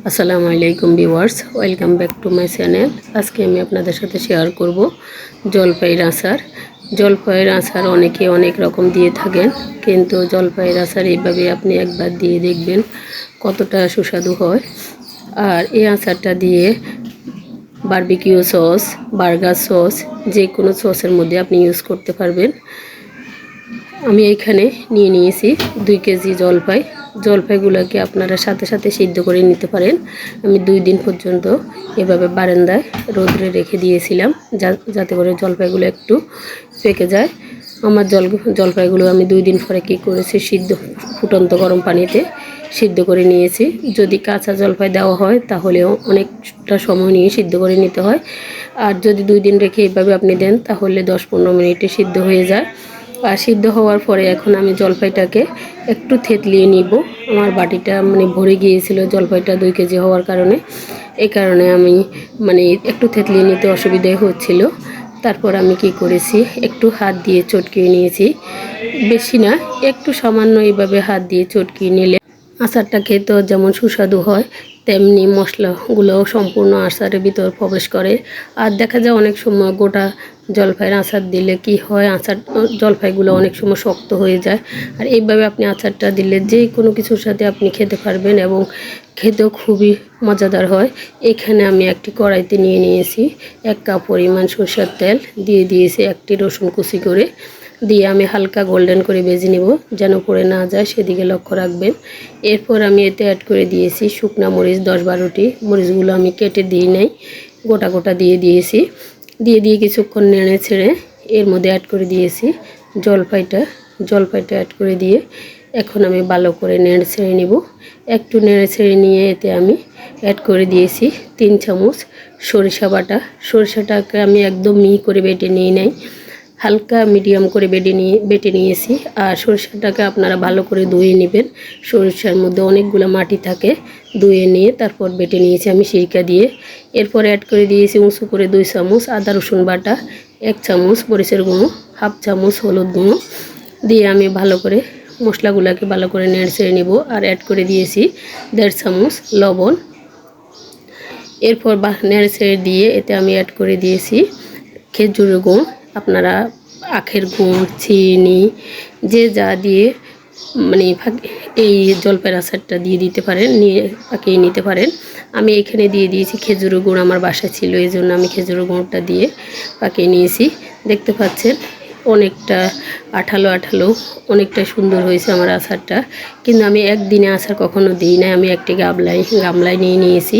আসসালামু আলাইকুম viewers, welcome back to my channel. আজকে আমি আপনাদের সাথে শেয়ার করব জলপাইয়ের আচার। জলপাইয়ের আচার অনেকে অনেক রকম দিয়ে থাকেন, কিন্তু জলপাইয়ের আচার এইভাবে আপনি একবার দিয়ে দেখবেন কতটা সুস্বাদু হয়। আর এই আচারটা দিয়ে বারবিকিউ সস, বার্গার সস, যে কোনো সসের মধ্যে আপনি ইউজ করতে পারবেন। আমি এখানে নিয়ে নিয়েছি 2 কেজি জলপাই। জলপাইগুলোকে আপনারা সাথে সাথে সিদ্ধ করে নিতে পারেন। আমি 2 দিন পর্যন্ত এভাবে বারান্দায় রোদে রেখে দিয়েছিলাম, যাতে করে জলপাইগুলো একটু পেকে যায়। আমার জলপাইগুলো আমি 2 দিন পরে কী করেছি, ফুটন্ত গরম পানিতে সিদ্ধ করে নিয়েছি। যদি কাঁচা জলপাই দেওয়া হয় তাহলেও অনেকটা সময় নিয়ে সিদ্ধ করে নিতে হয়, আর যদি 2 দিন রেখে এভাবে আপনি দেন তাহলে 10-15 মিনিটে সিদ্ধ হয়ে যায়। আর সিদ্ধ হওয়ার পরে এখন আমি জলপাইটাকে একটু থেতলিয়ে নিব। আমার বাটিটা ভরে গিয়েছিল জলপাইটা 2 কেজি হওয়ার কারণে। এই কারণে আমি একটু থেতলিয়ে নিতে অসুবিধা হচ্ছিল। তারপর আমি কি করেছি, একটু হাত দিয়ে চটকিয়ে নিয়েছি, বেশি না, একটু সামান্য এইভাবে হাত দিয়ে চটকিয়ে নিলে আচারটা খেতেও যেমন সুস্বাদু হয়, তেমনি মশলাগুলোও সম্পূর্ণ আচারের ভিতর প্রবেশ করে। আর দেখা যায় অনেক সময় গোটা জলপাইয়ের আচার দিলে কি হয়, জলপাইগুলো অনেক সময় শক্ত হয়ে যায়। আর এইভাবে আপনি আচারটা দিলে যে কোনো কিছুর সাথে আপনি খেতে পারবেন এবং খেতেও খুবই মজাদার হয়। এখানে আমি একটি কড়াইতে নিয়ে নিয়েছি 1 কাপ পরিমাণ সরষের তেল, দিয়ে দিয়েছি একটি রসুন কুচি করে, দিয়ে আমি হালকা গোল্ডেন করে ভেজে নেব, যেন পড়ে না যায় সেদিকে লক্ষ্য রাখবেন। এরপর আমি এতে অ্যাড করে দিয়েছি শুকনা মরিচ 10-12টি। মরিচগুলো আমি কেটে দিই নাই, গোটা গোটা দিয়ে দিয়েছি। দিয়ে কিছুক্ষণ নেড়ে ছেড়ে এর মধ্যে অ্যাড করে দিয়েছি জলপাইটা অ্যাড করে দিয়ে এখন আমি ভালো করে নেড়ে ছেড়ে নেব। একটু নেড়ে ছেড়ে নিয়ে এতে আমি অ্যাড করে দিয়েছি 3 চামচ সরিষা বাটা। সরিষাটাকে আমি একদম মিহি করে বেটে নিয়ে নেই, হালকা মিডিয়াম করে বেটে নিয়েছি। আর সরিষাটাকে আপনারা ভালো করে ধুয়ে নেবেন, সরিষার মধ্যে অনেকগুলো মাটি থাকে। ধুয়ে নিয়ে তারপর বেটে নিয়েছি আমি সিরকা দিয়ে। এরপর অ্যাড করে দিয়েছি উঁচু করে 2 চামচ আদা রসুন বাটা, 1 চামচ মরিচের গুঁড়ো, 1/2 চামচ হলুদ গুঁড়ো দিয়ে আমি ভালো করে মশলাগুলোকে ভালো করে নেড়ে ছেড়ে নেব। আর অ্যাড করে দিয়েছি 1.5 চামচ লবণ। এরপর নেড়ে ছেড়ে দিয়ে এতে আমি অ্যাড করে দিয়েছি খেজুরের গুড়। আপনারা আখের গুড়, চিনি, যে যা দিয়ে এই জলপাইয়ের আচারটা দিয়ে দিতে পারেন, নিয়ে পাকিয়ে নিতে পারেন। আমি এখানে দিয়ে দিয়েছি খেজুরের গুড়, আমার বাসায় ছিল এই জন্য আমি খেজুরের গুড়টা দিয়ে পাকিয়ে নিয়েছি। দেখতে পাচ্ছেন অনেকটা আঠালো আঠালো, অনেকটা সুন্দর হয়েছে আমার আচারটা। কিন্তু আমি একদিনে আচার কখনো দিই না, আমি একটি গামলায় নিয়ে নিয়েছি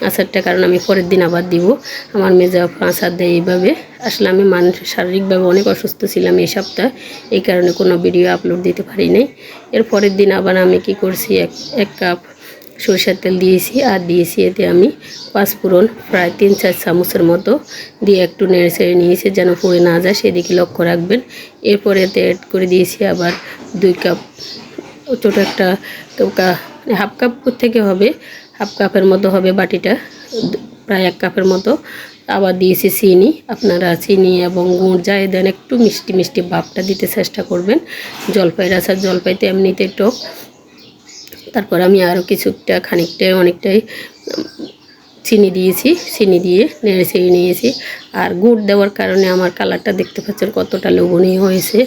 আচারটা, কারণ আমি পরের দিন আবার দিব। আমার মেজা আচার দেয় এইভাবে। আসলে আমি শারীরিকভাবে অনেক অসুস্থ ছিলাম এই সপ্তাহ, এই কারণে কোনো ভিডিও আপলোড দিতে পারি নাই। এর পরের দিন আবার আমি কি করছি, এক কাপ সরষের তেল দিয়েছি, আর দিয়েছি এতে আমি 5 ফোড়ন প্রায় 3-4 চামচের মতো দিয়ে একটু নেড়ে ছেড়ে নিয়েছি, যেন পুড়ে না যায় সেদিকে লক্ষ্য রাখবেন। এরপরে এতে অ্যাড করে দিয়েছি আবার 2 কাপ, ছোটো একটা হাফ কাপ থেকে হবে, হাফ কাপের মতো হবে বাটিটা, প্রায় 1 কাপের মতো। আবার দিয়েছি চিনি। আপনারা চিনি এবং গুড় যাই দেন একটু মিষ্টি মিষ্টি ভাবটা দিতে চেষ্টা করবেন। জলপাইয়ের আচার জলপাইতে এমনিতে টক। তারপর আমি আরও অনেকটাই চিনি দিয়েছি, চিনি দিয়ে নেড়ে ছেড়ে নিয়েছি। আর গুড় দেওয়ার কারণে আমার কালারটা দেখতে পাচ্ছেন কতটা লোভনীয় হয়েছে,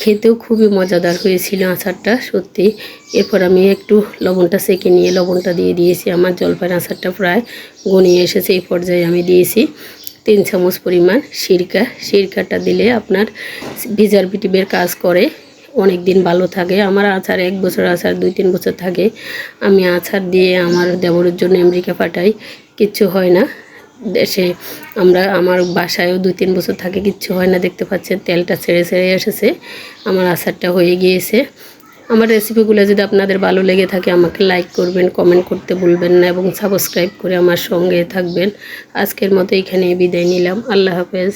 খেতেও খুবই মজাদার হয়েছিল আচারটা সত্যি। এরপর আমি একটু লবণটা সেঁকে নিয়ে লবণটা দিয়ে দিয়েছি। আমার জলপাইয়ের আচারটা প্রায় ঘনিয়ে এসেছে, এই পর্যায়ে আমি দিয়েছি 3 চামচ পরিমাণ সিরকাটা দিলে আপনার প্রিজারভেটিভের কাজ করে, অনেক দিন ভালো থাকে। আমার আচার 1 বছর আচার 2-3 বছর থাকে। আমি আচার দিয়ে আমার দেবরের জন্য আমেরিকা পাঠাই, কিচ্ছু হয় না। দেশে আমার বাসায়ও 2-3 বছর থাকে, কিচ্ছু হয় না। দেখতে পাচ্ছেন তেলটা ছেড়ে এসেছে, আমার আচারটা হয়ে গিয়েছে। আমার রেসিপিগুলো যদি আপনাদের ভালো লেগে থাকে আমাকে লাইক করবেন, কমেন্ট করতে ভুলবেন না এবং সাবস্ক্রাইব করে আমার সঙ্গে থাকবেন। আজকের মতো এখানে বিদায় নিলাম। আল্লাহ হাফেজ।